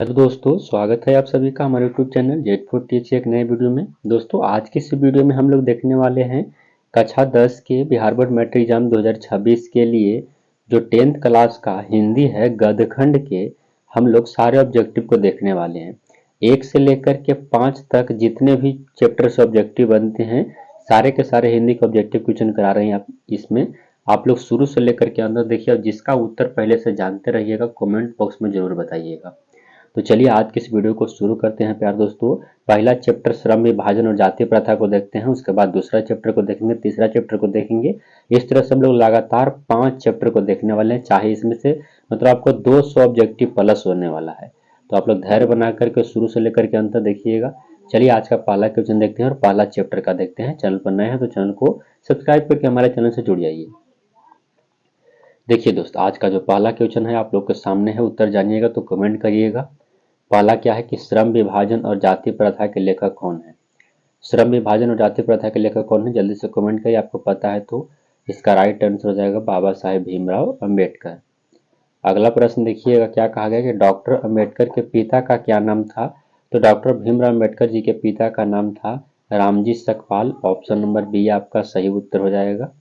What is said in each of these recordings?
Hello दोस्तों, स्वागत है आप सभी का हमारे YouTube channel Z for teach एक नए वीडियो में। दोस्तों, आज की इस वीडियो में हम लोग देखने वाले हैं कक्षा 10 के बिहार बोर्ड मैट्रिक एग्जाम 2026 के लिए जो 10th क्लास का हिंदी है गद्यखंड के हम लोग सारे ऑब्जेक्टिव को देखने वाले हैं। 1 से लेकर के 5 तक जितने भी चैप्टर से ऑब्जेक्टिव बनते हैं सारे के सारे हिंदी के ऑब्जेक्टिव क्वेश्चन करा रहे हैं आप इसमें। आप लोग शुरू से लेकर के अंदर देखिए और जिसका उत्तर पहले से जानते रहिएगा कमेंट बॉक्स में जरूर बताइएगा। तो चलिए आज के इस वीडियो को शुरू करते हैं प्यार दोस्तों। पहला चैप्टर श्रम विभाजन और जाति प्रथा को देखते हैं, उसके बाद दूसरा चैप्टर को देखेंगे, तीसरा चैप्टर को देखेंगे। इस तरह से हम लोग लगातार 5 चैप्टर को देखने वाले हैं, चाहे इसमें से मतलब आपको 200 ऑब्जेक्टिव प्लस होने वाला है। तो आप लोग धैर्य बना करके शुरू से लेकर के अंत तक देखिएगा। चलिए आज का पहला क्वेश्चन देखते हैं और पहला चैप्टर का देखते हैं। चैनल पर नए हैं तो चैनल को सब्सक्राइब करके हमारे चैनल से जुड़ जाइए। देखिए दोस्त, आज का जो पहला क्वेश्चन है आप लोग के सामने है, उत्तर जानिएगा तो कमेंट करिएगा। पहला क्या है कि श्रम विभाजन और जाति प्रथा के लेखक कौन है। श्रम विभाजन और जाति प्रथा के लेखक कौन है, जल्दी से कमेंट करिए। आपको पता है तो इसका राइट आंसर हो जाएगा बाबा साहेब भीमराव अंबेडकर। अगला प्रश्न देखिएगा, क्या कहा गया कि डॉक्टर अंबेडकर के पिता का क्या नाम था। तो डॉक्टर भीमराव अंबेडकर जी के पिता का नाम था Ramji Sakpal. Option number B आपका सही उत्तर हो जाएगा।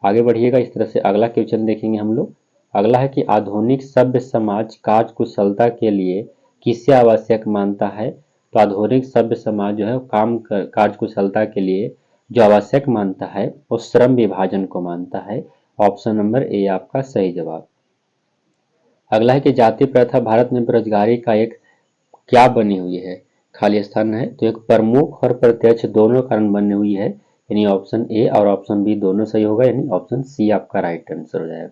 आगे बढ़िएगा, इस तरह से अगला क्वेश्चन देखेंगे हम लोग। अगला है कि आधुनिक सभ्य समाज कार्य कुशलता के लिए किसे आवश्यक मानता है। तो आधुनिक सभ्य समाज जो है कार्य कुशलता के लिए जो आवश्यक मानता है वो श्रम विभाजन को मानता है। ऑप्शन नंबर ए आपका सही जवाब। अगला है कि जाति प्रथा भारत में बेरोजगारी का एक क्या बनी हुई है। खाली स्थान है तो एक प्रमुख और प्रत्यक्ष दोनों कारण बनी हुई है, यानी ऑप्शन ए और ऑप्शन बी दोनों सही होगा, यानी ऑप्शन सी आपका राइट आंसर हो जाएगा।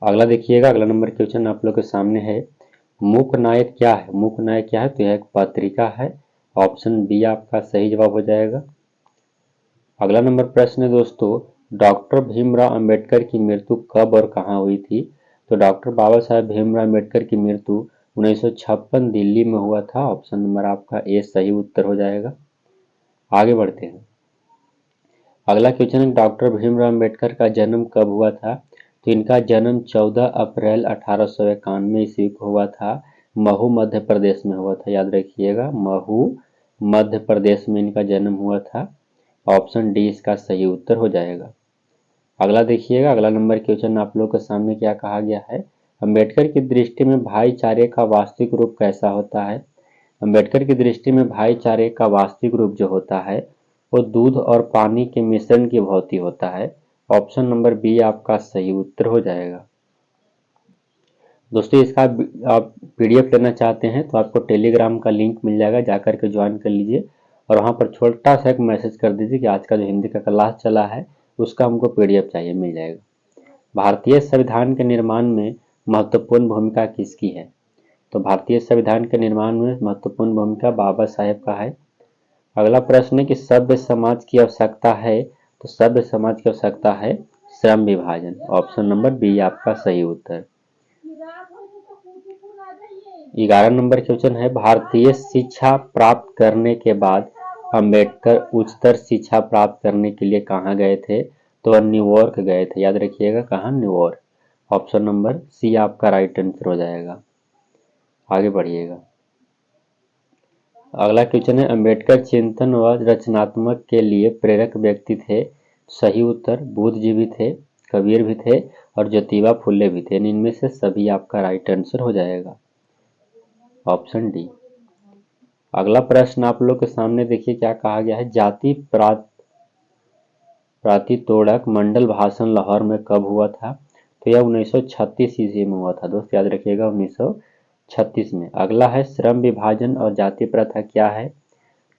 अगला देखिएगा, अगला नंबर क्वेश्चन आप लोग के सामने है, मूक नायक क्या है। मूक नायक क्या है, तो यह एक पत्रिका है। ऑप्शन बी आपका सही जवाब हो जाएगा। अगला नंबर प्रश्न है दोस्तों, डॉक्टर भीमराव अंबेडकर की मृत्यु कब और कहाँ हुई थी। तो डॉक्टर बाबा साहेब भीमराव अंबेडकर की मृत्यु 1956 दिल्ली में हुआ था। ऑप्शन नंबर आपका ए सही उत्तर हो जाएगा। आगे बढ़ते हैं। अगला क्वेश्चन है, डॉक्टर भीमराव अंबेडकर का जन्म कब हुआ था। तो इनका जन्म 14 अप्रैल 1891 ईस्वी को हुआ था। महू मध्य प्रदेश में हुआ था, याद रखिएगा, महू मध्य प्रदेश में इनका जन्म हुआ था। ऑप्शन डी इसका सही उत्तर हो जाएगा। अगला देखिएगा, अगला नंबर क्वेश्चन आप लोग के सामने क्या कहा गया है, अंबेडकर की दृष्टि में भाईचारे का वास्तविक रूप कैसा होता है। अंबेडकर की दृष्टि में भाईचारे का वास्तविक रूप जो होता है वो दूध और पानी के मिश्रण की भांति होता है। ऑप्शन नंबर बी आपका सही उत्तर हो जाएगा। दोस्तों, इसका आप पीडीएफ लेना चाहते हैं तो आपको टेलीग्राम का लिंक मिल जाएगा, जाकर के ज्वाइन कर लीजिए और वहां पर छोटा सा एक मैसेज कर दीजिए कि आज का जो हिंदी का क्लास चला है उसका हमको पीडीएफ चाहिए, मिल जाएगा। भारतीय संविधान के निर्माण में महत्वपूर्ण भूमिका किसकी है। तो भारतीय संविधान के निर्माण में महत्वपूर्ण भूमिका बाबा साहेब का है। अगला प्रश्न है कि सभ्य समाज की आवश्यकता है। तो सभ्य समाज की आवश्यकता है श्रम विभाजन। ऑप्शन नंबर बी आपका सही उत्तर। 11 नंबर क्वेश्चन है, भारतीय शिक्षा प्राप्त करने के बाद अंबेडकर उच्चतर शिक्षा प्राप्त करने के लिए कहाँ गए थे। तो न्यूयॉर्क गए थे, याद रखिएगा, कहाँ, न्यूयॉर्क। ऑप्शन नंबर सी आपका राइट आंसर हो जाएगा। आगे बढ़िएगा, अगला क्वेश्चन है, अंबेडकर चिंतन व रचनात्मक के लिए प्रेरक व्यक्ति थे। सही उत्तर, बुद्धजीवी थे, कबीर भी थे और ज्योतिबा फुले भी थे, इनमें से सभी आपका राइट आंसर हो जाएगा। Option D. अगला प्रश्न आप लोग के सामने देखिए क्या कहा गया है, जाति प्रातितोड़क मंडल भाषण लाहौर में कब हुआ था। तो यह 1936 ईस्वी में हुआ था दोस्त, याद रखिएगा, 1936 में। अगला है, श्रम विभाजन और जाति प्रथा क्या है।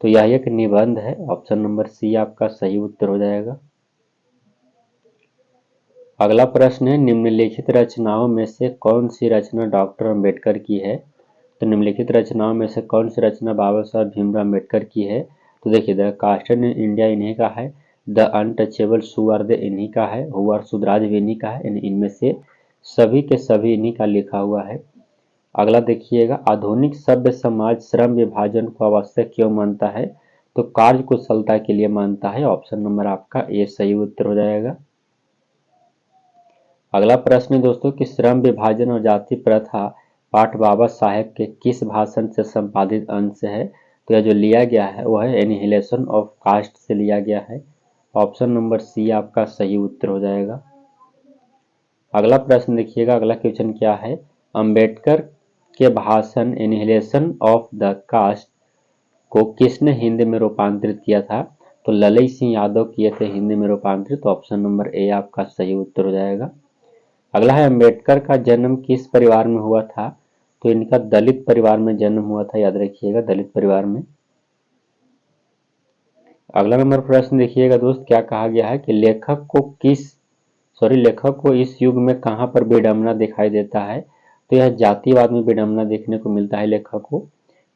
तो यह एक निबंध है। ऑप्शन नंबर सी आपका सही उत्तर हो जाएगा। अगला प्रश्न है, निम्नलिखित रचनाओं में से कौन सी रचना डॉक्टर अंबेडकर की है। तो निम्नलिखित रचनाओं में से कौन सी रचना बाबा साहब भीमराव अंबेडकर की है। तो देखिए, द कास्टर्ड इन इंडिया इन्हीं का है, द अनटचेबल सुअर्द इन्हीं का है, हुआर सुधराज भी इन्हीं का है, इनमें से सभी के सभी इन्हीं का लिखा हुआ है। अगला देखिएगा, आधुनिक सभ्य समाज श्रम विभाजन को आवश्यक क्यों मानता है। तो कार्य कुशलता के लिए मानता है। ऑप्शन नंबर आपका ए सही उत्तर हो जाएगा। अगला प्रश्न है दोस्तों कि श्रम विभाजन और जाति प्रथा पाठ बाबा साहेब के किस भाषण से संपादित अंश है? तो यह जो लिया गया है वह है एनिहिलेशन ऑफ कास्ट से लिया गया है। ऑप्शन नंबर सी आपका सही उत्तर हो जाएगा। अगला प्रश्न देखिएगा, अगला क्वेश्चन क्या है? अंबेडकर के भाषण एनिहिलेशन ऑफ द कास्ट को किसने हिंदी में रूपांतरित किया था? तो ललई सिंह यादव किए थे हिंदी में रूपांतरित। ऑप्शन नंबर ए आपका सही उत्तर हो जाएगा। अगला है, अंबेडकर का जन्म किस परिवार में हुआ था? तो इनका दलित परिवार में जन्म हुआ था, याद रखिएगा, दलित परिवार में। अगला नंबर प्रश्न देखिएगा दोस्त, क्या कहा गया है कि लेखक को इस युग में कहां पर विडंबना दिखाई देता है? तो यह जातिवाद में विडंबना देखने को मिलता है लेखक को।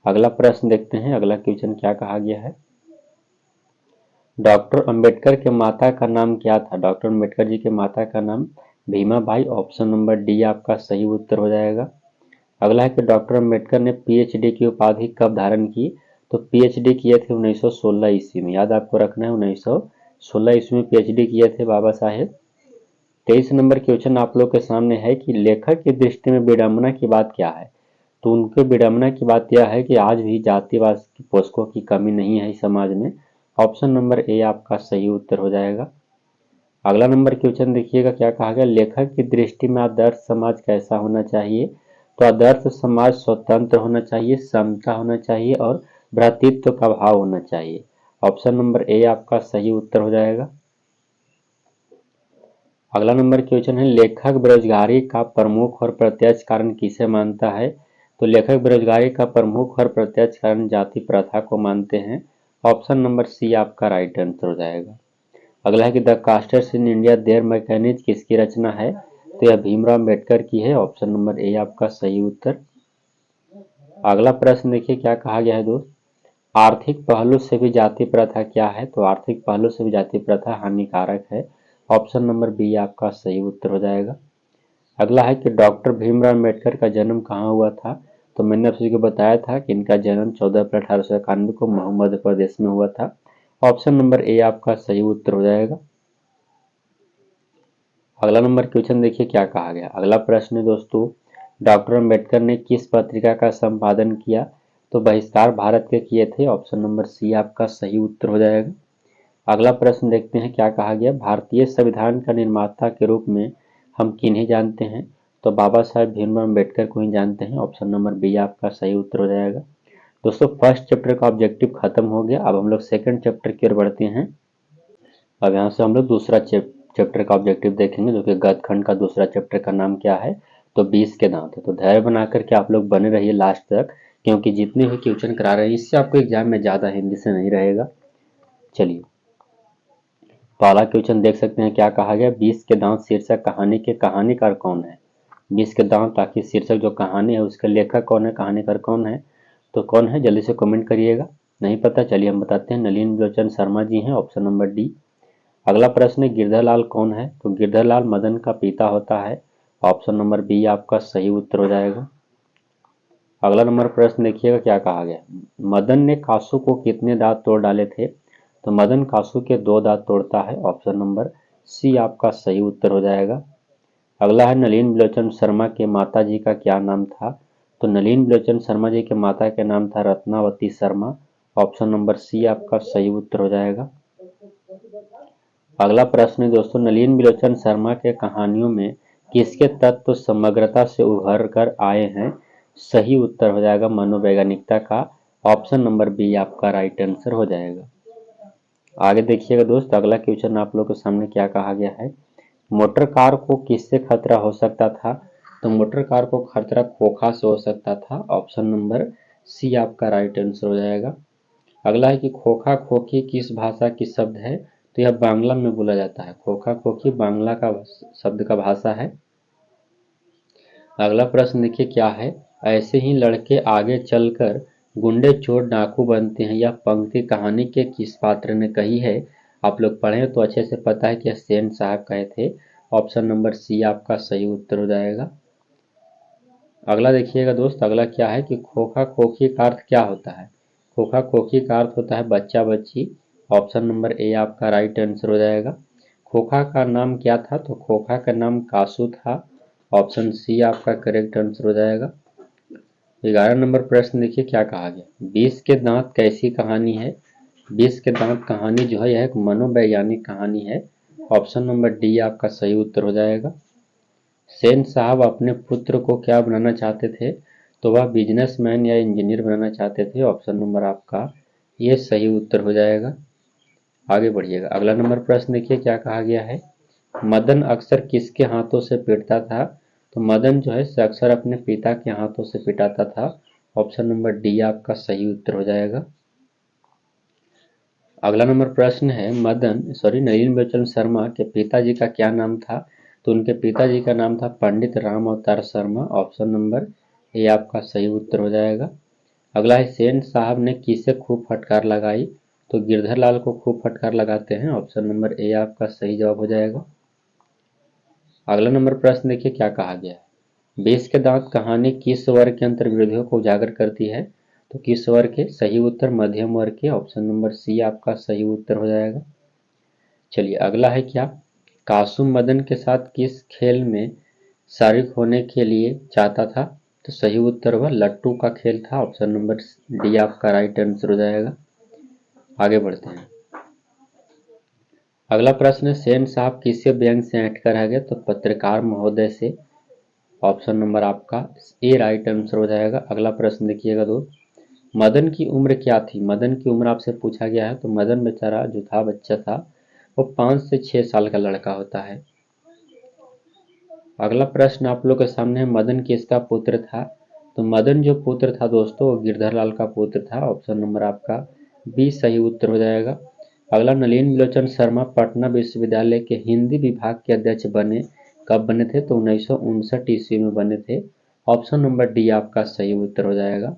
अगला प्रश्न देखते हैं, अगला क्वेश्चन क्या कहा गया है? डॉक्टर अंबेडकर के माता का नाम क्या था? डॉक्टर अंबेडकर जी के माता का नाम भीमाबाई। ऑप्शन नंबर डी आपका सही उत्तर हो जाएगा। अगला है कि डॉक्टर अंबेडकर ने पीएचडी की उपाधि कब धारण की? तो पीएचडी किए थे 1916 ईस्वी में, याद आपको रखना है, 1916 ईस्वी में पीएचडी किए थे बाबा साहेब। 23 नंबर क्वेश्चन आप लोग के सामने है कि लेखक की दृष्टि में विडंबना की बात क्या है? तो उनके विडंबना की बात यह है कि आज भी जातिवाद के पोषकों की कमी नहीं है इस समाज में। ऑप्शन नंबर ए आपका सही उत्तर हो जाएगा। अगला नंबर क्वेश्चन देखिएगा, क्या कहा गया? लेखक की दृष्टि में आदर्श समाज कैसा होना चाहिए? तो आदर्श समाज स्वतंत्र होना चाहिए, समता होना चाहिए और भ्रातृत्व का भाव होना चाहिए। ऑप्शन नंबर ए आपका सही उत्तर हो जाएगा। अगला नंबर क्वेश्चन है, लेखक बेरोजगारी का प्रमुख और प्रत्यक्ष कारण किसे मानता है? तो लेखक बेरोजगारी का प्रमुख और प्रत्यक्ष कारण जाति प्रथा को मानते हैं। ऑप्शन नंबर सी आपका राइट आंसर हो जाएगा। अगला है कि the castes in India their mechanism किसकी रचना है? तो यह भीमराव अम्बेडकर की है। ऑप्शन नंबर ए आपका सही उत्तर। अगला प्रश्न देखिए, क्या कहा गया है दोस्त? आर्थिक पहलू से भी जाति प्रथा क्या है? तो आर्थिक पहलू से भी जाति प्रथा हानिकारक है। ऑप्शन नंबर बी आपका सही उत्तर हो जाएगा। अगला है कि डॉक्टर भीमराव अम्बेडकर का जन्म कहाँ हुआ था? तो मैंने आप सभी को बताया था कि इनका जन्म 14 अप्रैल 1891 को मध्य प्रदेश में हुआ था। ऑप्शन नंबर ए आपका सही उत्तर हो जाएगा। अगला नंबर क्वेश्चन देखिए, क्या कहा गया? अगला प्रश्न है दोस्तों, डॉक्टर अम्बेडकर ने किस पत्रिका का संपादन किया? तो बहिष्कार भारत के किए थे। ऑप्शन नंबर सी आपका सही उत्तर हो जाएगा। अगला प्रश्न देखते हैं, क्या कहा गया? भारतीय संविधान का निर्माता के रूप में हम किन्हें जानते हैं? तो बाबा साहेब भीमराव अम्बेडकर को ही जानते हैं। ऑप्शन नंबर बी आपका सही उत्तर हो जाएगा। दोस्तों, फर्स्ट चैप्टर का ऑब्जेक्टिव खत्म हो गया, अब हम लोग सेकंड चैप्टर की ओर बढ़ते हैं। अब यहाँ से हम लोग दूसरा चैप्टर का ऑब्जेक्टिव देखेंगे, जो कि गद्य खंड का दूसरा चैप्टर का नाम क्या है? तो 20 के दांत है। तो धैर्य बना करके आप लोग बने रहिए लास्ट तक, क्योंकि जितने भी क्वेश्चन करा रहे हैं इससे आपको एग्जाम में ज़्यादा हिंदी से नहीं रहेगा। चलिए, पहला क्वेश्चन देख सकते हैं, क्या कहा गया? 20 के दांत शीर्षक कहानी के कहानीकार कौन है? 20 के दांत ताकि शीर्षक जो कहानी है उसके लेखक कौन है, कहानीकार कौन है? तो कौन है, जल्दी से कमेंट करिएगा। नहीं पता, चलिए हम बताते हैं, नलिन लोचन शर्मा जी हैं। Option number D. अगला प्रश्न है, गिरधरलाल कौन है? तो गिरधरलाल मदन का पिता होता है। ऑप्शन नंबर बी आपका सही उत्तर हो जाएगा। अगला नंबर प्रश्न देखिएगा, क्या कहा गया? मदन ने कासू को कितने दांत तोड़ डाले थे? तो मदन कासू के 2 दांत तोड़ता है। ऑप्शन नंबर सी आपका सही उत्तर हो जाएगा। अगला है, नलिन बिलोचन शर्मा के माता जी का क्या नाम था? तो नलिन बिलोचन शर्मा जी के माता का नाम था Ratnavati Sharma. Option number C आपका सही उत्तर हो जाएगा। अगला प्रश्न है दोस्तों, नलिन बिलोचन शर्मा के कहानियों में किसके तत्व समग्रता से उभर कर आए हैं? सही उत्तर हो जाएगा मनोवैज्ञानिकता का। ऑप्शन नंबर बी आपका राइट आंसर हो जाएगा। आगे देखिएगा दोस्त, अगला क्वेश्चन आप लोग के सामने क्या कहा गया है? मोटर कार को किससे खतरा हो सकता था? तो मोटर कार को खतरा खोखा से हो सकता था। ऑप्शन नंबर सी आपका राइट आंसर हो जाएगा। अगला है कि खोखा खोखी किस भाषा की शब्द है? तो यह बांग्ला में बोला जाता है। खोखा खोखी बांग्ला का शब्द का भाषा है। अगला प्रश्न देखिए, क्या है? ऐसे ही लड़के आगे चलकर गुंडे चोर डाकू बनते हैं, यह पंक्ति कहानी के किस पात्र ने कही है? आप लोग पढ़ें तो अच्छे से पता है कि सेन साहब कहे थे। ऑप्शन नंबर सी आपका सही उत्तर हो जाएगा। अगला देखिएगा दोस्त, अगला क्या है कि खोखा खोखी का अर्थ क्या होता है? खोखा खोखी का अर्थ होता है बच्चा बच्ची। ऑप्शन नंबर ए आपका राइट आंसर हो जाएगा। खोखा का नाम क्या था? तो खोखा का नाम कासू था। ऑप्शन सी आपका करेक्ट आंसर हो जाएगा। 11 नंबर प्रश्न देखिए क्या कहा गया। 20 के दांत कैसी कहानी है। 20 के दांत कहानी जो है यह एक मनोवैज्ञानिक कहानी है। ऑप्शन नंबर डी आपका सही उत्तर हो जाएगा। सेन साहब अपने पुत्र को क्या बनाना चाहते थे, तो वह बिजनेसमैन या इंजीनियर बनाना चाहते थे। ऑप्शन नंबर आपका ये सही उत्तर हो जाएगा। आगे बढ़िएगा। अगला नंबर प्रश्न देखिए क्या कहा गया है। मदन अक्सर किसके हाथों से पीटता था, तो मदन जो है अक्सर अपने पिता के हाथों से पिटाता था। ऑप्शन नंबर डी आपका सही उत्तर हो जाएगा। अगला नंबर प्रश्न है नलिन बच्चन शर्मा के पिताजी का क्या नाम था, तो उनके पिताजी का नाम था पंडित राम अवतार शर्मा। ऑप्शन नंबर ए आपका सही उत्तर हो जाएगा। अगला है सेन साहब ने किसे खूब फटकार लगाई, तो गिरधर लाल को खूब फटकार लगाते हैं। ऑप्शन नंबर ए आपका सही जवाब हो जाएगा। अगला नंबर प्रश्न देखिए क्या कहा गया है। 20 के दांत कहानी किस वर्ग के अंतर्विरोधियों को उजागर करती है, तो किस वर्ग के। सही उत्तर मध्यम वर्ग के। ऑप्शन नंबर सी आपका सही उत्तर हो जाएगा। चलिए अगला है क्या। कासुम मदन के साथ किस खेल में शारीक होने के लिए चाहता था, तो सही उत्तर वह लट्टू का खेल था। ऑप्शन नंबर डी आपका राइट आंसर हो जाएगा। आगे बढ़ते हैं। अगला प्रश्न है सेन साहब किससे व्यंग से ऐंठ कर रह गए, तो पत्रकार महोदय से। ऑप्शन नंबर आपका ए राइट आंसर हो जाएगा। अगला प्रश्न देखिएगा दोस्त। मदन की उम्र क्या थी। मदन की उम्र आपसे पूछा गया है, तो मदन बेचारा जो था बच्चा था वो 5 से 6 साल का लड़का होता है। अगला प्रश्न आप लोग के सामने है मदन किसका पुत्र था, तो मदन जो पुत्र था दोस्तों वो गिरधर लाल का पुत्र था। ऑप्शन नंबर आपका बी सही उत्तर हो जाएगा। अगला नलिन बिलोचन शर्मा पटना विश्वविद्यालय के हिंदी विभाग के अध्यक्ष बने, कब बने थे, तो 1959 ईस्वी में बने थे। ऑप्शन नंबर डी आपका सही उत्तर हो जाएगा।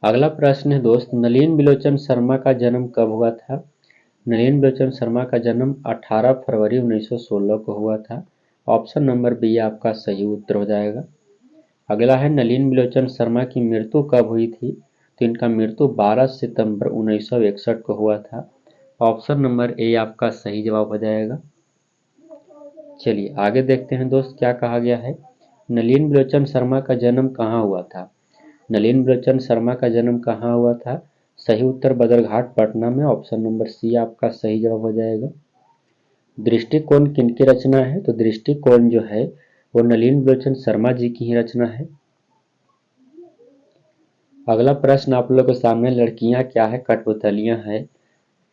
अगला प्रश्न है दोस्त नलिन बिलोचन शर्मा का जन्म कब हुआ था। नलिन बिलोचन शर्मा का जन्म 18 फरवरी 1916 को हुआ था। ऑप्शन नंबर बी आपका सही उत्तर हो जाएगा। अगला है नलिन बिलोचन शर्मा की मृत्यु कब हुई थी, तो इनका मृत्यु 12 सितंबर 1961 को हुआ था। ऑप्शन नंबर ए आपका सही जवाब हो जाएगा। चलिए आगे देखते हैं दोस्त क्या कहा गया है। नलिन बिलोचन शर्मा का जन्म कहाँ हुआ था। नलिन बिलोचन शर्मा का जन्म कहाँ हुआ था। सही उत्तर बदरघाट पटना में। ऑप्शन नंबर सी आपका सही जवाब हो जाएगा। दृष्टिकोण किनकी रचना है, तो दृष्टिकोण जो है वो नलिन बिलोचन शर्मा जी की ही रचना है। अगला प्रश्न आप लोगों के सामने लड़कियां क्या है कठपुतलियां है,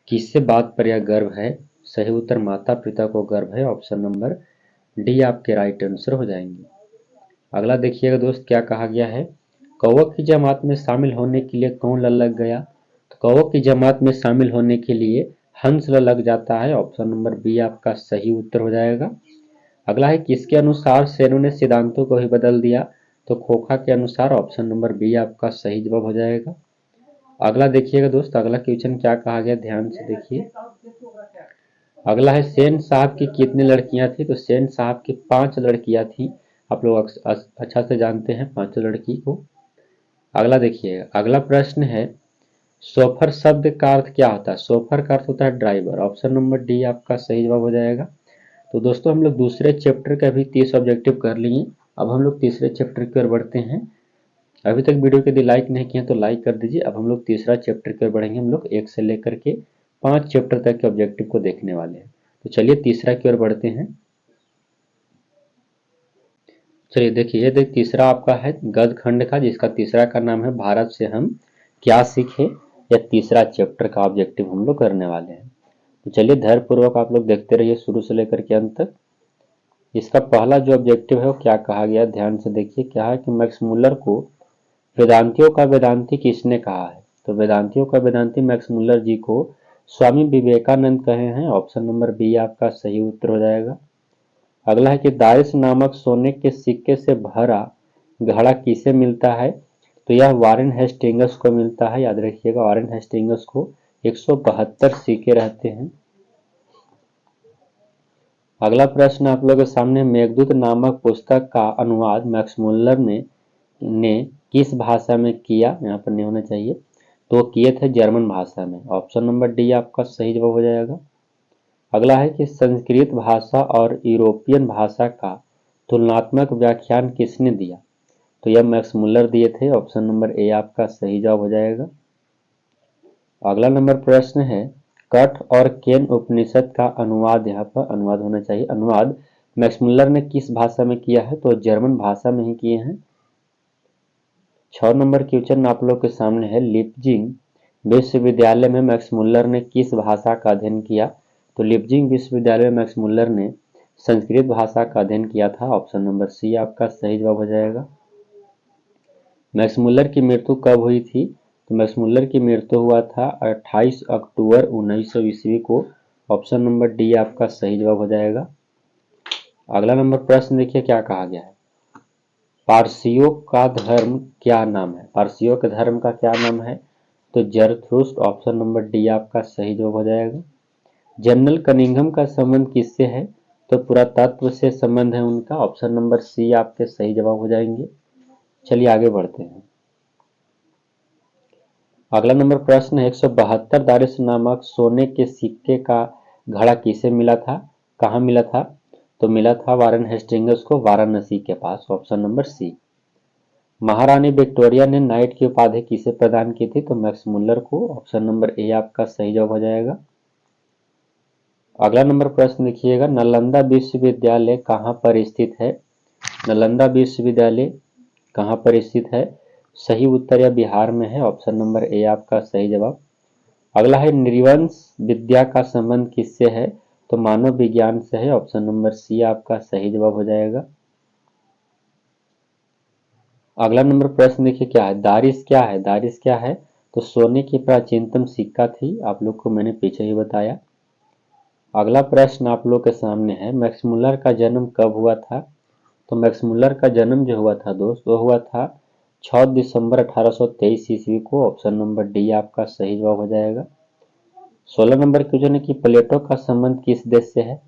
किससे बात पर यह गर्व है। सही उत्तर माता पिता को गर्व है। ऑप्शन नंबर डी आपके राइट आंसर हो जाएंगे। अगला देखिएगा दोस्त क्या कहा गया है। कौवों की जमात में शामिल होने के लिए कौन ललक गया, तो कौवों की जमात में शामिल होने के लिए हंस ललक जाता है। ऑप्शन नंबर बी आपका सही उत्तर हो जाएगा। अगला है किसके अनुसार सेनों ने सिद्धांतों को ही बदल दिया, तो खोखा के अनुसार। ऑप्शन नंबर बी आपका सही जवाब हो जाएगा। अगला देखिएगा दोस्त अगला क्वेश्चन क्या कहा गया ध्यान से देखिए। अगला है सेन साहब की कितनी लड़कियां थी, तो सेन साहब की 5 लड़कियां थी। आप लोग अच्छा से जानते हैं 5 लड़की को। अगला देखिएगा अगला प्रश्न है सोफर शब्द का अर्थ क्या होता है। सोफर का अर्थ होता है ड्राइवर। ऑप्शन नंबर डी आपका सही जवाब हो जाएगा। तो दोस्तों हम लोग दूसरे चैप्टर का भी 30 ऑब्जेक्टिव कर लिए। अब हम लोग तीसरे चैप्टर की ओर बढ़ते हैं। अभी तक वीडियो को यदि लाइक नहीं किया तो लाइक कर दीजिए। अब हम लोग तीसरा चैप्टर की ओर बढ़ेंगे। हम लोग 1 से लेकर के 5 चैप्टर तक के ऑब्जेक्टिव को देखने वाले हैं। तो चलिए तीसरा की ओर बढ़ते हैं। चलिए देखिए ये तीसरा आपका है गद्य खंड का, जिसका तीसरा का नाम है भारत से हम क्या सीखे। यह तीसरा चैप्टर का ऑब्जेक्टिव हम लोग करने वाले हैं। तो चलिए धैर्यपूर्वक आप लोग देखते रहिए शुरू से लेकर के अंत तक। इसका पहला जो ऑब्जेक्टिव है वो क्या कहा गया ध्यान से देखिए। क्या है कि मैक्स मुलर को वेदांतियों का वेदांती किसने कहा है, तो वेदांतियों का वेदांती मैक्स मुलर जी को स्वामी विवेकानंद कहे हैं। ऑप्शन नंबर बी आपका सही उत्तर हो जाएगा। अगला है कि दारिस नामक सोने के सिक्के से भरा घड़ा किसे मिलता है, तो यह वारेन हेस्टिंग्स को मिलता है। याद रखिएगा वारेन हेस्टिंग्स को 172 सिक्के रहते हैं। अगला प्रश्न आप लोगों के सामने मेघदूत नामक पुस्तक का अनुवाद मैक्स मुलर ने किस भाषा में किया, यहाँ पर नहीं होना चाहिए, तो किए थे जर्मन भाषा में। ऑप्शन नंबर डी आपका सही जवाब हो जाएगा। अगला है कि संस्कृत भाषा और यूरोपियन भाषा का तुलनात्मक व्याख्यान किसने दिया, तो यह मैक्स मुल्लर दिए थे। ऑप्शन नंबर ए आपका सही जवाब हो जाएगा। अगला नंबर प्रश्न है, कठ और केन उपनिषद का अनुवाद, यहाँ पर अनुवाद होना चाहिए, अनुवाद मैक्स मुल्लर ने किस भाषा में किया है? तो जर्मन भाषा में ही किए हैं। 6 नंबर क्वेश्चन आप लोग के सामने है, लिपजिंग विश्वविद्यालय में मैक्स मुल्लर ने किस भाषा का अध्ययन किया? तो लिपजिंग विश्वविद्यालय में मैक्स मुल्लर ने संस्कृत भाषा का अध्ययन किया था। ऑप्शन नंबर सी आपका सही जवाब हो जाएगा। मैक्स मुल्लर की मृत्यु कब हुई थी? तो मैक्स मुल्लर की मृत्यु हुआ था 28 अक्टूबर 1900 ईस्वी को। ऑप्शन नंबर डी आपका सही जवाब हो जाएगा। अगला नंबर प्रश्न देखिए क्या कहा गया है, पारसियों का धर्म क्या नाम है? पारसियों के धर्म का क्या नाम है? तो जरथुस्त्र। ऑप्शन नंबर डी आपका सही जवाब हो जाएगा। जनरल कनिंघम का संबंध किससे है? तो पुरातत्व से संबंध है उनका। ऑप्शन नंबर सी आपके सही जवाब हो जाएंगे। चलिए आगे बढ़ते हैं। अगला नंबर प्रश्न है, 172 दारिश नामक सोने के सिक्के का घड़ा किसे मिला था? कहाँ मिला था? तो मिला था वारेन हेस्टिंग्स को वाराणसी के पास। ऑप्शन नंबर सी। महारानी विक्टोरिया ने नाइट की उपाधि किसे प्रदान की थी? तो मैक्स मुल्लर को। ऑप्शन नंबर ए आपका सही जवाब हो जाएगा। अगला नंबर प्रश्न देखिएगा, नालंदा विश्वविद्यालय कहाँ पर स्थित है? नालंदा विश्वविद्यालय कहाँ पर स्थित है? सही उत्तर या बिहार में है। ऑप्शन नंबर ए आपका सही जवाब। अगला है, नृवंश विद्या का संबंध किससे है? तो मानव विज्ञान से है। ऑप्शन नंबर सी आपका सही जवाब हो जाएगा। अगला नंबर प्रश्न देखिए क्या है, दारिश क्या है? दारिश क्या है? तो सोने की प्राचीनतम सिक्का थी, आप लोग को मैंने पीछे ही बताया। अगला प्रश्न आप लोग के सामने है, मैक्स मुल्लर का जन्म कब हुआ था? तो मैक्स मुल्लर का जन्म जो हुआ था दोस्त, वो हुआ था 6 दिसंबर 1823 ईस्वी को। ऑप्शन नंबर डी आपका सही जवाब हो जाएगा। 16 नंबर क्वेश्चन है कि प्लेटो का संबंध किस देश से है?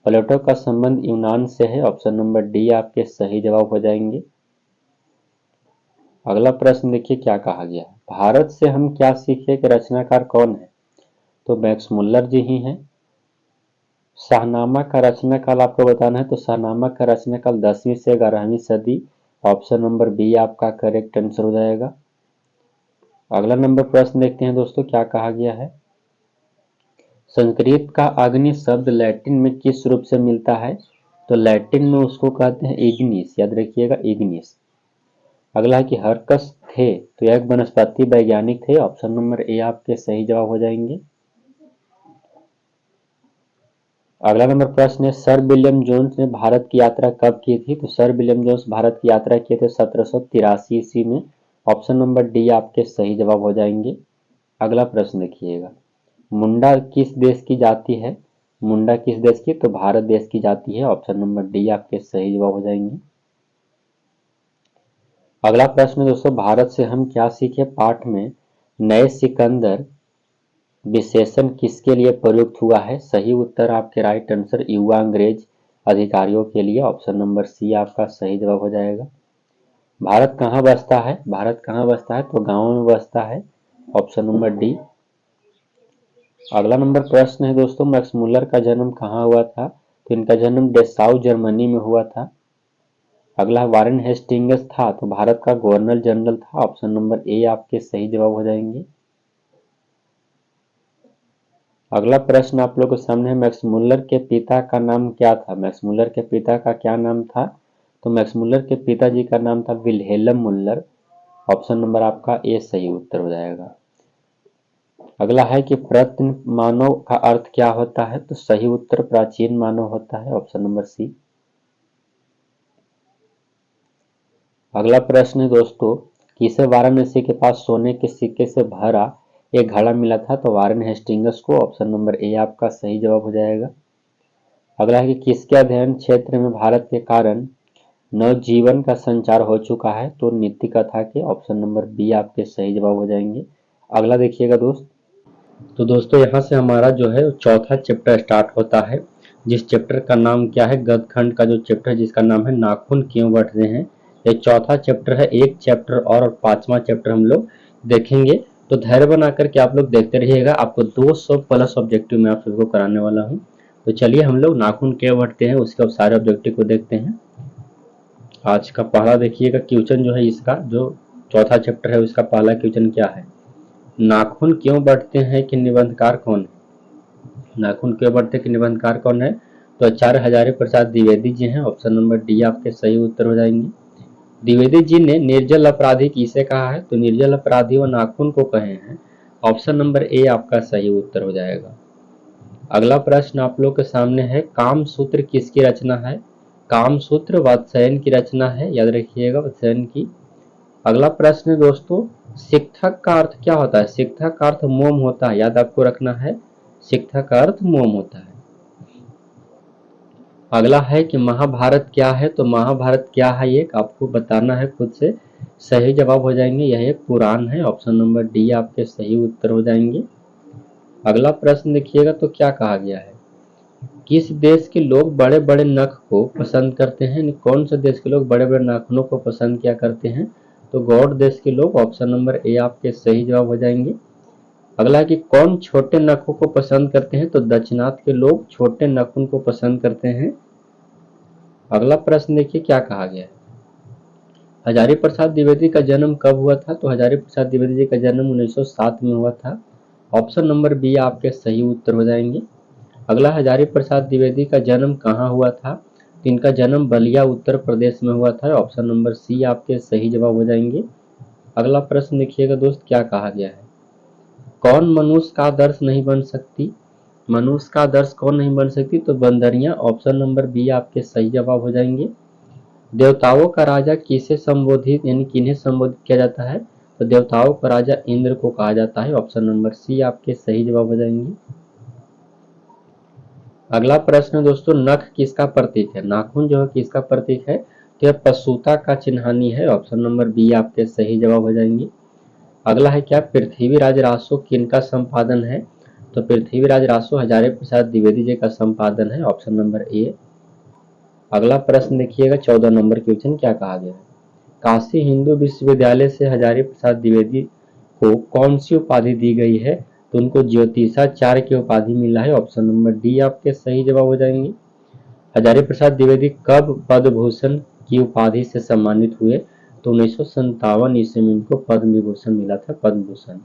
प्लेटो का संबंध यूनान से है। ऑप्शन नंबर डी आपके सही जवाब हो जाएंगे। अगला प्रश्न देखिए क्या कहा गया है, भारत से हम क्या सीखे कि रचनाकार कौन है? तो मैक्स मुल्लर जी ही हैं। शाहनामा का रचनाकाल आपको बताना है, तो शाहनामा का रचनाकाल 10वीं से 11वीं सदी। ऑप्शन नंबर बी आपका करेक्ट आंसर हो जाएगा। अगला नंबर प्रश्न देखते हैं दोस्तों क्या कहा गया है, संस्कृत का अग्नि शब्द लैटिन में किस रूप से मिलता है? तो लैटिन में उसको कहते हैं इग्निस, याद रखिएगा इग्निस। अगला है कि हरकस थे, तो यह एक वनस्पति वैज्ञानिक थे। ऑप्शन नंबर ए आपके सही जवाब हो जाएंगे। अगला नंबर प्रश्न है, सर विलियम जोन्स ने भारत की यात्रा कब की थी? तो सर विलियम जोन्स भारत की यात्रा किए थे 1783 ईस्वी में। ऑप्शन नंबर डी आपके सही जवाब हो जाएंगे। अगला प्रश्न देखिएगा, मुंडा किस देश की जाति है? मुंडा किस देश की? तो भारत देश की जाति है। ऑप्शन नंबर डी आपके सही जवाब हो जाएंगे। अगला प्रश्न दोस्तों, भारत से हम क्या सीखे पाठ में नए सिकंदर विशेषण किसके लिए प्रयुक्त हुआ है? सही उत्तर आपके राइट आंसर युवा अंग्रेज अधिकारियों के लिए। ऑप्शन नंबर सी आपका सही जवाब हो जाएगा। भारत कहाँ बसता है? भारत कहाँ बसता है? तो गांव में बसता है। Option number D. अगला नंबर प्रश्न है दोस्तों, मैक्स मुल्लर का जन्म कहाँ हुआ था? तो इनका जन्म डेसाउ जर्मनी में हुआ था। अगला वारेन हेस्टिंग्स था, तो भारत का गवर्नर जनरल था। ऑप्शन नंबर ए आपके सही जवाब हो जाएंगे। अगला प्रश्न आप लोगों के सामने है, मैक्स मुल्लर के पिता का नाम क्या था? मैक्स मुल्लर के पिता का क्या नाम था? तो मैक्स मुल्लर के पिताजी का नाम था विल्हेल्म मुल्लर। ऑप्शन नंबर आपका ए सही उत्तर हो जाएगा। अगला है कि प्रत्न मानव का अर्थ क्या होता है? तो सही उत्तर प्राचीन मानव होता है। Option number C. अगला प्रश्न है दोस्तों, किसे वाराणसी के पास सोने के सिक्के से भरा एक घड़ा मिला था? तो वारेन हेस्टिंग्स को। ऑप्शन नंबर ए आपका सही जवाब हो जाएगा। अगला है कि किसके अध्ययन क्षेत्र में भारत के कारण नवजीवन का संचार हो चुका है? तो नीति कथा के। ऑप्शन नंबर बी आपके सही जवाब हो जाएंगे। अगला देखिएगा दोस्त, तो दोस्तों यहाँ से हमारा जो है चौथा चैप्टर स्टार्ट होता है, जिस चैप्टर का नाम क्या है, गदखंड का जो चैप्टर जिसका नाम है नाखून क्यों बढ़ते हैं। ये चौथा चैप्टर है। एक चैप्टर और पांचवा चैप्टर हम लोग देखेंगे, तो धैर्य बना करके आप लोग देखते रहिएगा। आपको 200 प्लस ऑब्जेक्टिव मैं आप सबको कराने वाला हूँ। तो चलिए हम लोग नाखून क्यों बढ़ते हैं उसके अब सारे ऑब्जेक्टिव को देखते हैं। आज का पहला देखिएगा क्वेश्चन जो है इसका, जो चौथा चैप्टर है उसका पहला क्वेश्चन क्या है, नाखून क्यों बढ़ते हैं कि निबंधकार कौन है। नाखून क्यों बढ़ते हैं कि निबंधकार कौन है, तो आचार्य हजारी प्रसाद द्विवेदी जी हैं। ऑप्शन नंबर डी आपके सही उत्तर हो जाएंगे। द्विवेदी जी ने निर्जल अपराधी किसे कहा है, तो निर्जल अपराधी व नाखून को कहे हैं। ऑप्शन नंबर ए आपका सही उत्तर हो जाएगा। अगला प्रश्न आप लोग के सामने है, काम सूत्र किसकी रचना है। काम सूत्र वात्स्यायन की रचना है, याद रखिएगा वात्स्यायन की। अगला प्रश्न है दोस्तों, शिक्षक का अर्थ क्या होता है। शिक्षक का अर्थ मोम होता है, याद आपको रखना है, शिक्षक का अर्थ मोम होता है। अगला है कि महाभारत क्या है, तो महाभारत क्या है ये आपको बताना है खुद से। सही जवाब हो जाएंगे यह एक पुराण है। ऑप्शन नंबर डी आपके सही उत्तर हो जाएंगे। अगला प्रश्न देखिएगा तो क्या कहा गया है, किस देश के लोग बड़े बड़े नख को पसंद करते हैं। कौन से देश के लोग बड़े बड़े नाखूनों को पसंद किया करते हैं, तो गौड़ देश के लोग। ऑप्शन नंबर ए आपके सही जवाब हो जाएंगे। अगला है कि कौन छोटे नखों को पसंद करते हैं, तो दक्षिणात के लोग छोटे नाखून को पसंद करते हैं। अगला प्रश्न देखिए क्या कहा गया है, हजारी प्रसाद द्विवेदी का जन्म कब हुआ था, तो हजारी प्रसाद द्विवेदी जी का जन्म 1907 में हुआ था। ऑप्शन नंबर बी आपके सही उत्तर हो जाएंगे। अगला, हजारी प्रसाद द्विवेदी का जन्म कहाँ हुआ था, तो इनका जन्म बलिया उत्तर प्रदेश में हुआ था। ऑप्शन नंबर सी आपके सही जवाब हो जाएंगे। अगला प्रश्न देखिएगा दोस्त क्या कहा गया है, कौन मनुष्य का आदर्श नहीं बन सकती। मनुष्य का आदर्श कौन नहीं बन सकती, तो बंदरियां। ऑप्शन नंबर बी आपके सही जवाब हो जाएंगे। देवताओं का राजा किसे संबोधित यानी किन्हें संबोधित किया जाता है, तो देवताओं का राजा इंद्र को कहा जाता है। ऑप्शन नंबर सी आपके सही जवाब हो जाएंगे। अगला प्रश्न दोस्तों, नख किसका प्रतीक है। नाखून जो है किसका प्रतीक है, तो यह पशुता का चिन्हानी है। ऑप्शन नंबर बी आपके सही जवाब हो जाएंगे। अगला है क्या, पृथ्वीराज रासो किनका संपादन है, तो पृथ्वीराज रासो हजारी प्रसाद द्विवेदी जी का संपादन है। Option number A. अगला प्रश्न देखिएगा 14 नंबर क्वेश्चन क्या कहा गया है, काशी हिंदू विश्वविद्यालय से हजारी प्रसाद द्विवेदी को कौन सी उपाधि दी गई है, तो उनको ज्योतिषाचार्य की उपाधि मिला है। ऑप्शन नंबर डी आपके सही जवाब हो जाएंगे। हजारी प्रसाद द्विवेदी कब पद्म भूषण की उपाधि से सम्मानित हुए, तो 1957 ईस्वी में इनको पद्म विभूषण मिला था, पद्म भूषण।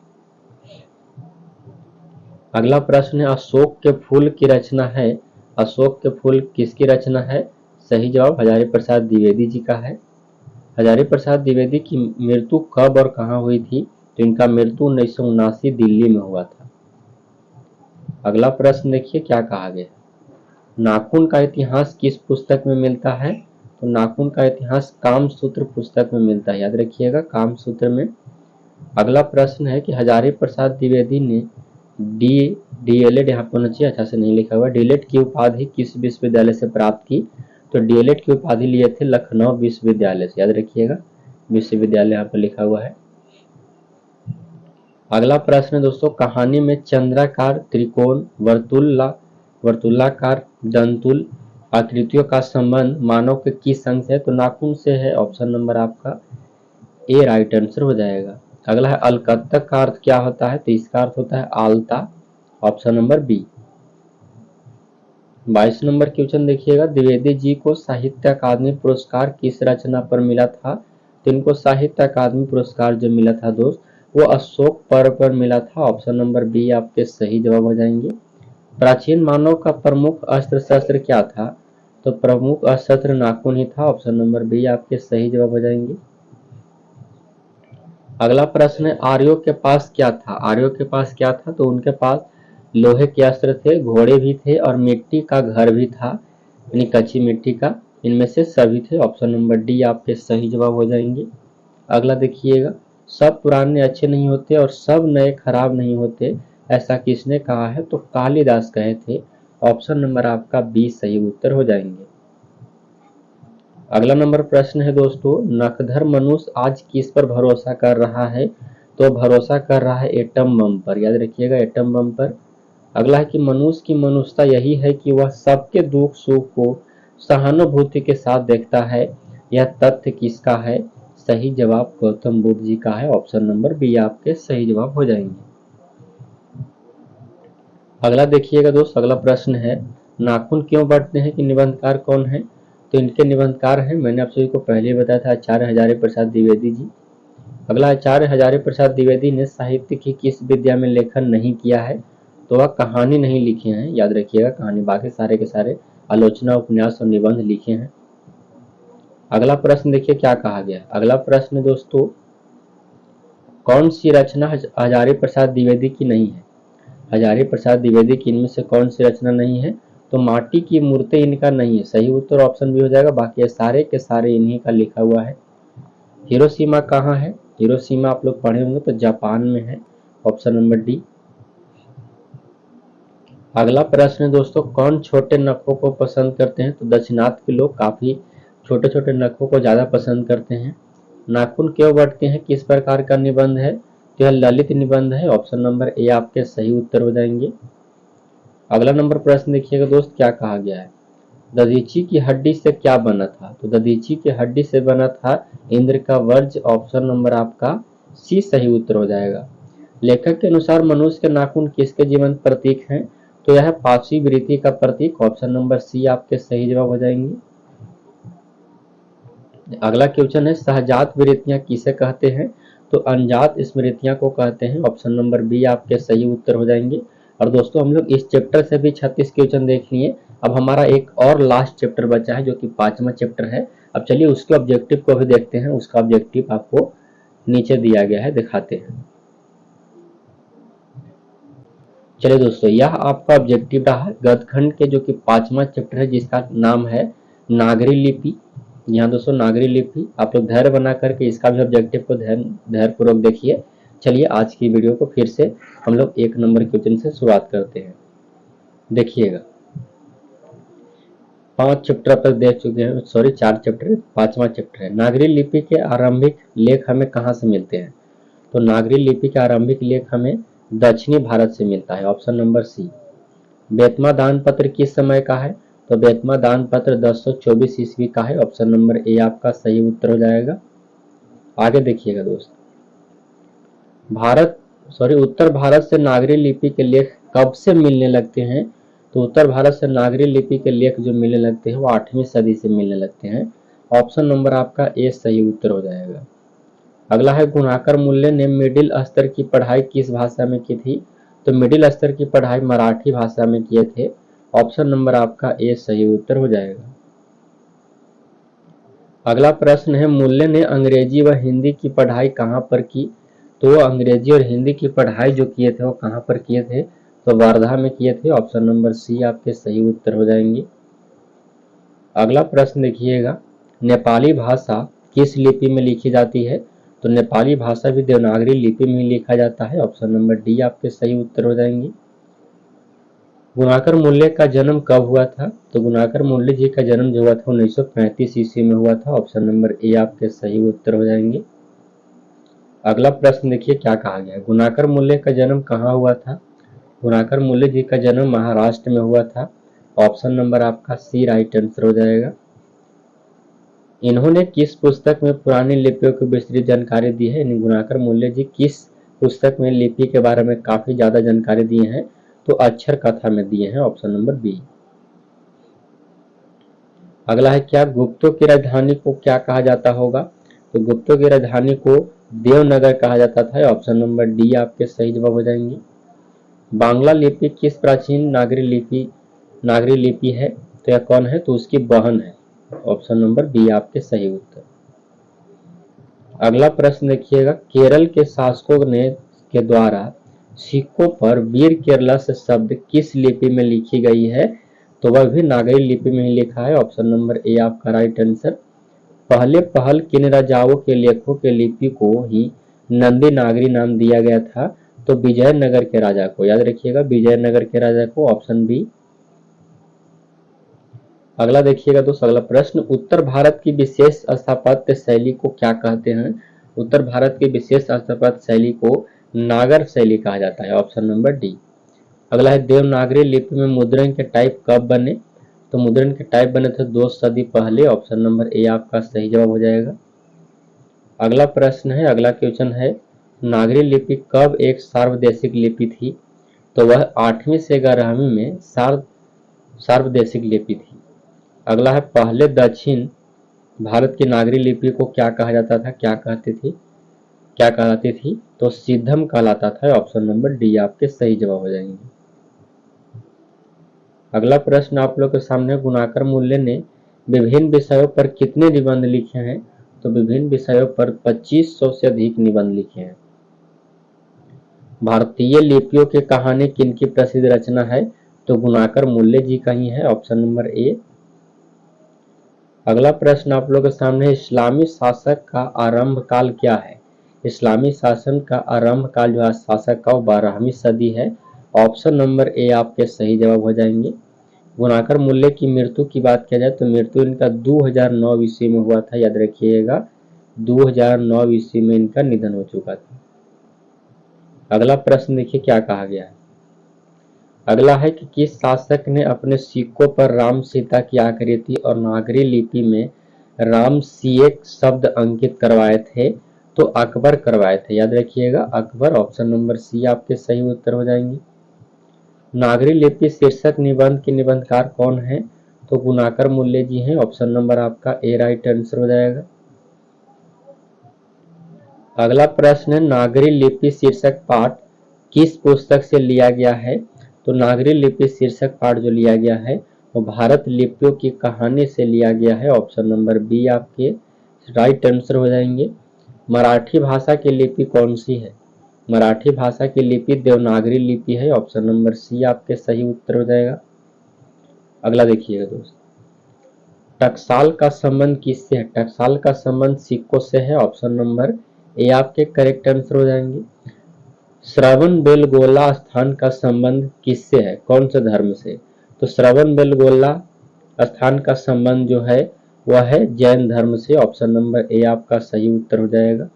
अगला प्रश्न है, अशोक के फूल की रचना है। अशोक के फूल किसकी रचना है, सही जवाब हजारी प्रसाद द्विवेदी जी का है। हजारी प्रसाद द्विवेदी की मृत्यु कब और कहाँ हुई थी, तो इनका मृत्यु 1979 दिल्ली में हुआ था। अगला प्रश्न देखिए क्या कहा गया, नाखून का इतिहास किस पुस्तक में मिलता है, तो नाखून का इतिहास कामसूत्र पुस्तक में मिलता है, याद रखिएगा कामसूत्र में। अगला प्रश्न है कि हजारी प्रसाद द्विवेदी ने डीएलएड यहाँ पर होना चाहिए, अच्छा से नहीं लिखा हुआ, डीएलएड की उपाधि किस विश्वविद्यालय से प्राप्त की, तो डीएलएड की उपाधि लिए थे लखनऊ विश्वविद्यालय से, याद रखिएगा विश्वविद्यालय यहाँ पर लिखा हुआ है। अगला प्रश्न है दोस्तों, कहानी में चंद्राकार, त्रिकोण, वर्तुलाकार, दंतुल आकृतियों का संबंध मानव के किस अंग से है, तो नाखून से है। ऑप्शन नंबर आपका ए राइट आंसर हो जाएगा। अगला है, अलकतक का अर्थ क्या होता है, तो इसका अर्थ होता है आलता। Option number B. 22 नंबर क्वेश्चन देखिएगा, द्विवेदी जी को साहित्य अकादमी पुरस्कार किस रचना पर मिला था, तो इनको साहित्य अकादमी पुरस्कार जो मिला था दोस्त, वो अशोक पर्व पर मिला था। ऑप्शन नंबर बी आपके सही जवाब हो जाएंगे। प्राचीन मानव का प्रमुख अस्त्र शस्त्र क्या था, तो प्रमुख अस्त्र नाखून ही था। ऑप्शन नंबर बी आपके सही जवाब हो जाएंगे। अगला प्रश्न है, आर्यों के पास क्या था। आर्यों के पास क्या था, तो उनके पास लोहे के अस्त्र थे, घोड़े भी थे और मिट्टी का घर भी था, यानी कच्ची मिट्टी का, इनमें से सभी थे। ऑप्शन नंबर डी आपके सही जवाब हो जाएंगे। अगला देखिएगा, सब पुराने अच्छे नहीं होते और सब नए खराब नहीं होते, ऐसा किसने कहा है, तो कालिदास कहे थे। ऑप्शन नंबर आपका बी सही उत्तर हो जाएंगे। अगला नंबर प्रश्न है दोस्तों, नखधर मनुष्य आज किस पर भरोसा कर रहा है, तो भरोसा कर रहा है एटम बम पर, याद रखिएगा एटम बम पर। अगला है कि मनुष्य की मनुष्यता यही है कि वह सबके दुख सुख को सहानुभूति के साथ देखता है, यह तथ्य किसका है, सही जवाब गौतम बुद्ध जी का है। ऑप्शन नंबर बी आपके सही जवाब हो जाएंगे। अगला देखिएगा दोस्त, अगला प्रश्न है, नाखून क्यों बढ़ते हैं कि निबंधकार कौन है, तो इनके निबंधकार हैं, मैंने आप सभी को पहले ही बताया था, आचार्य हजारी प्रसाद द्विवेदी जी। अगला, आचार्य हजारी प्रसाद द्विवेदी ने साहित्य की किस विद्या में लेखन नहीं किया है? तो वह कहानी नहीं लिखे हैं, याद रखिएगा कहानी, बाकी सारे के सारे आलोचना, उपन्यास और निबंध लिखे हैं। अगला प्रश्न देखिए क्या कहा गया है। अगला प्रश्न दोस्तों, कौन सी रचना हजारी प्रसाद द्विवेदी की नहीं है? हजारी प्रसाद द्विवेदी की इनमें से कौन सी रचना नहीं है? तो माटी की मूर्तें इनका नहीं है, सही उत्तर ऑप्शन बी हो जाएगा। बाकी ये सारे के सारे इन्हीं का लिखा हुआ है। हिरोशिमा कहाँ है? हिरोशिमा आप लोग पढ़े होंगे तो जापान में है, ऑप्शन नंबर डी। अगला प्रश्न है दोस्तों, कौन छोटे नखों को पसंद करते हैं? तो दक्षिणार्थ के लोग काफी छोटे छोटे नखों को ज्यादा पसंद करते हैं। नाखून क्यों बढ़ते हैं किस प्रकार का निबंध है? तो यह ललित निबंध है, ऑप्शन नंबर ए आपके सही उत्तर हो जाएंगे। अगला नंबर प्रश्न देखिएगा दोस्त, क्या कहा गया है? दधीची की हड्डी से क्या बना था? तो दधीची की हड्डी से बना था इंद्र का वज्र, ऑप्शन नंबर आपका सी सही उत्तर हो जाएगा। लेखक के अनुसार मनुष्य के नाखून किसके जीवंत प्रतीक हैं? तो यह पांचवी वृत्ति का प्रतीक, ऑप्शन नंबर सी आपके सही जवाब हो जाएंगे। अगला क्वेश्चन है, सहजात वृत्तियां किसे कहते हैं? तो अनजात स्मृतियां को कहते हैं, ऑप्शन नंबर बी आपके सही उत्तर हो जाएंगे। और दोस्तों हम लोग इस चैप्टर से भी 36 क्वेश्चन देख लिए। अब हमारा एक और लास्ट चैप्टर बचा है जो कि 5वां चैप्टर है। अब चलिए उसके ऑब्जेक्टिव को भी देखते हैं। उसका ऑब्जेक्टिव आपको नीचे दिया गया है, दिखाते हैं। चलिए दोस्तों, यह आपका ऑब्जेक्टिव रहा गद्यखंड के जो कि 5वां चैप्टर है, जिसका नाम है नागरी लिपि। यहाँ दोस्तों नागरी लिपि, आप लोग धैर्य बना करके इसका भी ऑब्जेक्टिव को धैर्यपूर्वक देखिए। चलिए आज की वीडियो को फिर से हम लोग 1 नंबर क्वेश्चन से शुरुआत करते हैं। देखिएगा 5 चैप्टर अब तक देख चुके हैं, सॉरी 4 चैप्टर, 5वां चैप्टर है। नागरी लिपि के आरंभिक लेख हमें कहाँ से मिलते हैं? तो नागरी लिपि के आरंभिक लेख हमें दक्षिणी भारत से मिलता है, ऑप्शन नंबर सी। बेतमा दान पत्र किस समय का है? तो बेतमा दान पत्र 1024 ईस्वी का है, ऑप्शन नंबर ए आपका सही उत्तर हो जाएगा। आगे देखिएगा दोस्त, उत्तर भारत से नागरी लिपि के लेख कब से मिलने लगते हैं? तो उत्तर भारत से नागरी लिपि के लेख जो मिलने लगते हैं वो 8वीं सदी से मिलने लगते हैं, ऑप्शन नंबर आपका ए सही उत्तर हो जाएगा। अगला है, गुणाकर मूल्य ने मिडिल स्तर की पढ़ाई किस भाषा में की थी? तो मिडिल स्तर की पढ़ाई मराठी भाषा में किए थे, ऑप्शन नंबर आपका ए सही उत्तर हो जाएगा। अगला प्रश्न है, मूल्य ने अंग्रेजी व हिंदी की पढ़ाई कहाँ पर की? तो अंग्रेजी और हिंदी की पढ़ाई जो किए थे वो कहाँ पर किए थे? तो वर्धा में किए थे, ऑप्शन नंबर सी आपके सही उत्तर हो जाएंगे। अगला प्रश्न देखिएगा, नेपाली भाषा किस लिपि में लिखी जाती है? तो नेपाली भाषा भी देवनागरी लिपि में लिखा जाता है, ऑप्शन नंबर डी आपके सही उत्तर हो जाएंगे। गुणाकर मूल्य का जन्म कब हुआ था? तो गुणाकर मूल्य जी का जन्म जो हुआ था 1935 ईस्वी में हुआ था, ऑप्शन नंबर ए आपके सही उत्तर हो जाएंगे। अगला प्रश्न देखिए क्या कहा गया, गुणाकर मूल्य का जन्म कहाँ हुआ था? गुणाकर मूल्य जी का जन्म महाराष्ट्र में हुआ था, ऑप्शन नंबर आपका सी राइट आंसर हो जाएगा। इन्होंने किस पुस्तक में पुरानी लिपियों की विस्तृत जानकारी दी है? गुणाकर मूल्य जी किस पुस्तक में लिपि के बारे में काफी ज्यादा जानकारी दी है? तो अक्षर कथा में दिए हैं, ऑप्शन नंबर बी। अगला है, क्या गुप्तों की राजधानी को क्या कहा जाता होगा? तो गुप्तों की राजधानी को देवनगर कहा जाता था, ऑप्शन नंबर डी आपके सही जवाब हो जाएंगे। बांग्ला लिपि किस प्राचीन नागरी लिपि है? तो यह कौन है? तो उसकी बहन है, ऑप्शन नंबर बी आपके सही उत्तर। अगला प्रश्न देखिएगा, केरल के शासकों के द्वारा सिक्कों पर वीर केरला से शब्द किस लिपि में लिखी गई है? तो वह भी नागरी लिपि में ही लिखा है, ऑप्शन नंबर ए आपका राइट आंसर। पहले पहल किन राजाओं के लेखों के लिपि को ही नंदी नागरी नाम दिया गया था? तो विजयनगर के राजा को, याद रखिएगा विजयनगर के राजा को, ऑप्शन बी। अगला देखिएगा दोस्तों, अगला प्रश्न, उत्तर भारत की विशेष स्थापत्य शैली को क्या कहते हैं? उत्तर भारत की विशेष स्थापत्य शैली को नागर शैली कहा जाता है, ऑप्शन नंबर डी। अगला है, देवनागरी लिपि में मुद्रण के टाइप कब बने? तो मुद्रण के टाइप बने थे 2 सदी पहले, ऑप्शन नंबर ए आपका सही जवाब हो जाएगा। अगला प्रश्न है, अगला क्वेश्चन है, नागरी लिपि कब एक सार्वदेशिक लिपि थी? तो वह 8वीं से 11वीं में सार्वदेशिक लिपि थी। अगला है पहले दक्षिण भारत की नागरी लिपि को क्या कहा जाता था, क्या कहलाती थी, तो सिद्धम कहलाता था। ऑप्शन नंबर डी आपके सही जवाब हो जाएंगे। अगला प्रश्न आप लोग के सामने, गुणाकर मूल्य ने विभिन्न विषयों पर कितने निबंध लिखे हैं, तो विभिन्न विषयों पर 2500 से अधिक निबंध लिखे हैं। भारतीय लिपियों की कहानी किनकी प्रसिद्ध रचना है, तो गुणाकर मूल्य जी का ही है। Option number A. अगला प्रश्न आप लोग के सामने, इस्लामी शासक का आरंभ काल क्या है। इस्लामी शासन का आरंभ काल जो है शासक का 12वीं सदी है। ऑप्शन नंबर ए आपके सही जवाब हो जाएंगे। गुणाकर मूल्य की मृत्यु की बात किया जाए तो मृत्यु इनका 2009 ईस्वी में हुआ था, याद रखिएगा 2009 ईस्वी में इनका निधन हो चुका था। अगला प्रश्न देखिए क्या कहा गया है। अगला है कि किस शासक ने अपने सिक्कों पर राम सीता की आकृति और नागरी लिपि में राम सिएक शब्द अंकित करवाए थे, तो अकबर करवाए थे, याद रखिएगा अकबर। ऑप्शन नंबर सी आपके सही उत्तर हो जाएंगे। नागरी लिपि शीर्षक निबंध के निबंधकार कौन है, तो गुणाकर मूल्य जी हैं। ऑप्शन नंबर आपका ए राइट आंसर हो जाएगा। अगला प्रश्न है, नागरी लिपि शीर्षक पाठ किस पुस्तक से लिया गया है, तो नागरी लिपि शीर्षक पाठ जो लिया गया है वो भारत लिपियों की कहानी से लिया गया है। ऑप्शन नंबर बी आपके राइट आंसर हो जाएंगे। मराठी भाषा की लिपि कौन सी है, मराठी भाषा की लिपि देवनागरी लिपि है। ऑप्शन नंबर सी आपके सही उत्तर हो जाएगा। अगला देखिएगा दोस्त, टकसाल का संबंध किससे है, टकसाल का संबंध सिक्कों से है। ऑप्शन नंबर ए आपके करेक्ट आंसर हो जाएंगे। श्रवण बेलगोला स्थान का संबंध किससे है, कौन से धर्म से, तो श्रवण बेलगोला स्थान का संबंध जो है वह है जैन धर्म से। ऑप्शन नंबर ए आपका सही उत्तर हो जाएगा।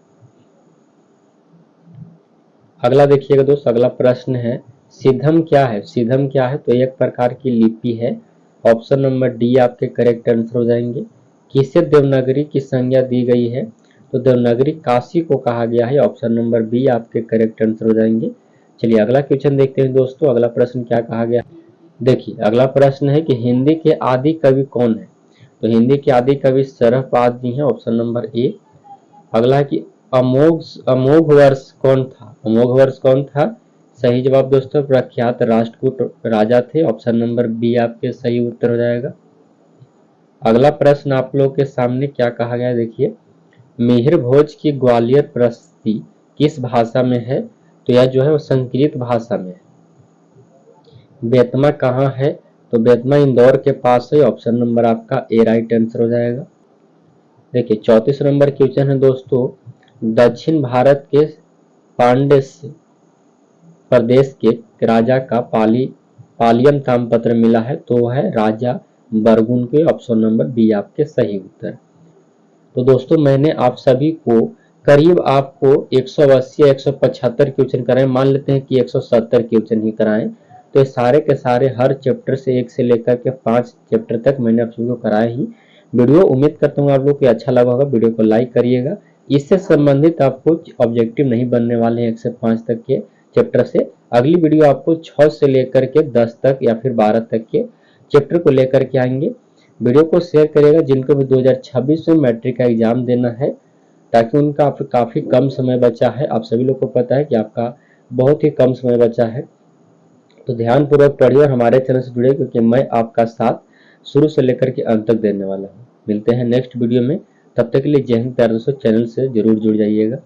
अगला देखिएगा दोस्त, अगला प्रश्न है, सिद्धम क्या है, सिद्धम क्या है, तो एक प्रकार की लिपि है। ऑप्शन नंबर डी आपके करेक्ट आंसर हो जाएंगे। किसे देवनागरी की संज्ञा दी गई है, तो देवनागरी काशी को कहा गया है। ऑप्शन नंबर बी आपके करेक्ट आंसर हो जाएंगे। चलिए अगला क्वेश्चन देखते हैं दोस्तों, अगला प्रश्न क्या कहा गया। देखिए अगला प्रश्न है कि हिंदी के आदि कवि कौन है, तो हिंदी के आदि कवि सरहपाद जी हैं। Option number A. अगला है कि अमोघ वर्ष कौन था, अमोघ वर्ष कौन था, सही जवाब दोस्तों प्रख्यात राष्ट्रकूट राजा थे। ऑप्शन नंबर बी आपके सही उत्तर हो जाएगा। अगला प्रश्न आप लोग के सामने क्या कहा गया, देखिए मिहिर भोज की ग्वालियर प्रस्तुति किस भाषा में है, तो यह जो है वो संस्कृत भाषा में है। बेतमा कहाँ है, तो बेतमा इंदौर के पास है। ऑप्शन नंबर आपका ए राइट आंसर हो जाएगा। देखिए 34 नंबर क्वेश्चन है दोस्तों, दक्षिण भारत के पांड्य प्रदेश के राजा का पालियम ताम्रपत्र मिला है, तो वह है राजा बरगुन के। ऑप्शन नंबर बी आपके सही उत्तर। तो दोस्तों मैंने आप सभी को करीब आपको 180 या 175 क्वेश्चन कराए, मान लेते हैं कि 170 क्वेश्चन ही कराएं, तो ये सारे के सारे हर चैप्टर से 1 से लेकर के 5 चैप्टर तक मैंने आप सभी को कराए ही। वीडियो उम्मीद करता हूँ आप लोग को अच्छा लगा होगा, वीडियो को लाइक करिएगा। इससे संबंधित आपको ऑब्जेक्टिव नहीं बनने वाले हैं 1 से 5 तक के चैप्टर से। अगली वीडियो आपको 6 से लेकर के 10 तक या फिर 12 तक के चैप्टर को लेकर के आएंगे। वीडियो को शेयर करिएगा जिनको भी 2026 में मैट्रिक का एग्जाम देना है, ताकि उनका काफ़ी कम समय बचा है। आप सभी लोग को पता है कि आपका बहुत ही कम समय बचा है, तो ध्यानपूर्वक पढ़िए और हमारे चैनल से जुड़िए, क्योंकि मैं आपका साथ शुरू से लेकर के अंत तक देने वाला हूँ। मिलते हैं नेक्स्ट वीडियो में, तब तक के लिए जय हिंद प्यारे दोस्तों, चैनल से जरूर जुड़ जाइएगा।